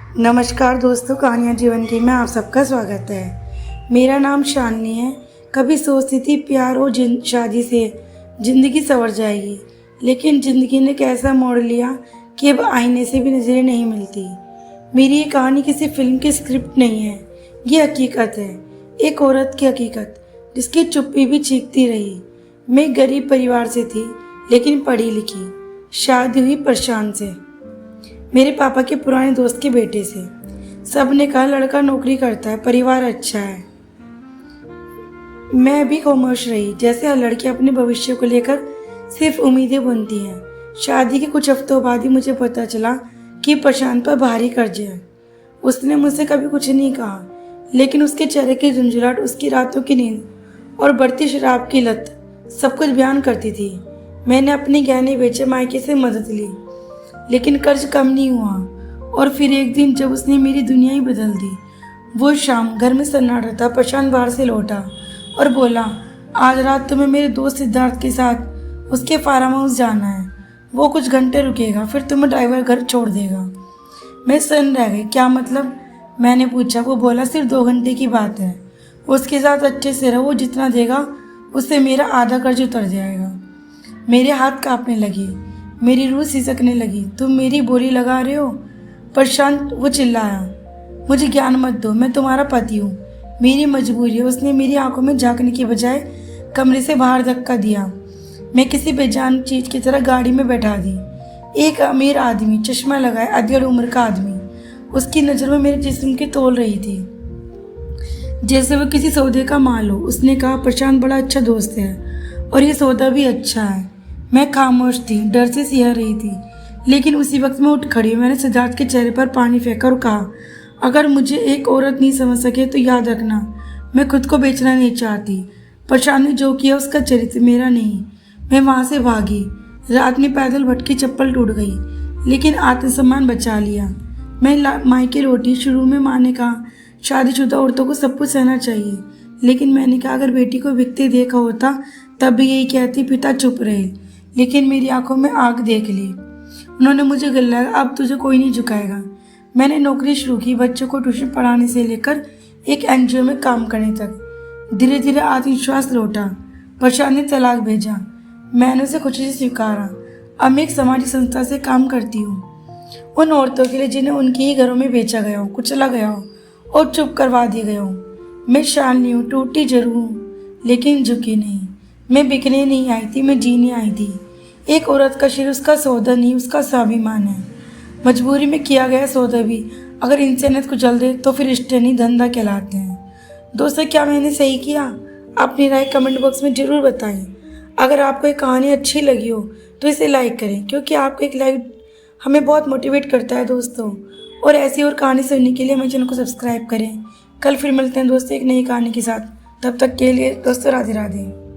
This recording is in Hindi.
नमस्कार दोस्तों, कहानियाँ जीवन की में आप सबका स्वागत है। मेरा नाम शालिनी है। कभी सोचती थी प्यार और शादी से ज़िंदगी संवर जाएगी, लेकिन ज़िंदगी ने कैसा मोड़ लिया कि अब आईने से भी नज़रें नहीं मिलती। मेरी ये कहानी किसी फिल्म की स्क्रिप्ट नहीं है, ये हकीकत है, एक औरत की हकीकत जिसकी चुप्पी भी चीखती रही। मैं गरीब परिवार से थी, लेकिन पढ़ी लिखी, शादी हुई प्रशांत से, मेरे पापा के पुराने दोस्त के बेटे से। सब ने कहा लड़का नौकरी करता है, परिवार अच्छा है। मैं भी खामोश रही, जैसे हर लड़की अपने भविष्य को लेकर सिर्फ उम्मीदें बुनती हैं। शादी के कुछ हफ्तों बाद ही मुझे पता चला कि प्रशांत पर भारी कर्ज है। उसने मुझसे कभी कुछ नहीं कहा, लेकिन उसके चेहरे की झुंझुलाहट, उसकी रातों की नींद और बढ़ती शराब की लत सब कुछ बयान करती थी। मैंने अपने गहने बेचे, मायके से मदद ली, लेकिन कर्ज कम नहीं हुआ। और फिर एक दिन जब उसने मेरी दुनिया ही बदल दी। वो शाम घर में सन्नाटा था। प्रशांत बाहर से लौटा और बोला, आज रात तुम्हें मेरे दोस्त सिद्धार्थ के साथ उसके फार्म हाउस जाना है। वो कुछ घंटे रुकेगा, फिर तुम्हें ड्राइवर घर छोड़ देगा। मैं सन्न रह गई। क्या मतलब? मैंने पूछा। वो बोला, सिर्फ 2 घंटे की बात है, उसके साथ अच्छे से रहो, जितना देगा उससे मेरा आधा कर्ज उतर जाएगा। मेरे हाथ कांपने लगे, मेरी रूह सिसकने लगी। तुम मेरी बोली लगा रहे हो प्रशांत? वो चिल्लाया। मुझे ज्ञान मत दो, मैं तुम्हारा पति हूँ, मेरी मजबूरी है। उसने मेरी आंखों में झांकने की बजाय कमरे से बाहर धक्का दिया। मैं किसी बेजान चीज की तरह गाड़ी में बैठा दी। एक अमीर आदमी, चश्मा लगाए, अधेड़ उम्र का आदमी, उसकी नज़र में मेरे जिस्म की तोल रही थी, जैसे वो किसी सौदे का माल हो। उसने कहा, प्रशांत बड़ा अच्छा दोस्त है और ये सौदा भी अच्छा है। मैं खामोश थी, डर से सिहर रही थी, लेकिन उसी वक्त मैं उठ खड़ी। मैंने सिद्धार्थ के चेहरे पर पानी फेंका और कहा, अगर मुझे एक औरत नहीं समझ सके तो याद रखना, मैं खुद को बेचना नहीं चाहती। प्रशांत ने जो किया उसका चरित्र, मेरा नहीं। मैं वहाँ से भागी। रात में पैदल भटकी, चप्पल टूट गई, लेकिन आत्मसम्मान बचा लिया। मैं मायके लौटी। शुरू में माँ ने कहा, शादीशुदा औरतों को सब कुछ सहना चाहिए, लेकिन मैंने कहा, अगर बेटी को बिकते देखा होता तब भी यही कहती। पिता चुप रहे, लेकिन मेरी आंखों में आग देख ली। उन्होंने मुझे गल्लाया, अब तुझे कोई नहीं झुकाएगा। मैंने नौकरी शुरू की, बच्चों को ट्यूशन पढ़ाने से लेकर एक एनजीओ में काम करने तक। धीरे धीरे आत्मविश्वास लौटा। प्रशांत ने तलाक भेजा, मैंने उसे खुशी से स्वीकारा। अब मैं एक सामाजिक संस्था से काम करती हूँ, उन औरतों के लिए जिन्हें उनके ही घरों में बेचा गया हो, कुचला गया हो और चुप करवा दिया गया हो। मैं शालिनी हूँ, टूटी जरूर हूँ, लेकिन झुकी नहीं। मैं बिकने नहीं आई थी, मैं जीने आई थी। एक औरत का शरीर उसका सौदा नहीं, उसका स्वाभिमान है। मजबूरी में किया गया सौदा भी अगर इंसानियत को जल दे तो फिर रिश्ते नहीं, धंधा कहलाते हैं। दोस्तों, क्या मैंने सही किया? अपनी राय कमेंट बॉक्स में ज़रूर बताएं। अगर आपको ये कहानी अच्छी लगी हो तो इसे लाइक करें, क्योंकि आपका एक लाइक हमें बहुत मोटिवेट करता है दोस्तों। और ऐसी और कहानी सुनने के लिए मेरे चैनल को सब्सक्राइब करें। कल फिर मिलते हैं दोस्तों एक नई कहानी के साथ। तब तक के लिए दोस्तों, राधे राधे।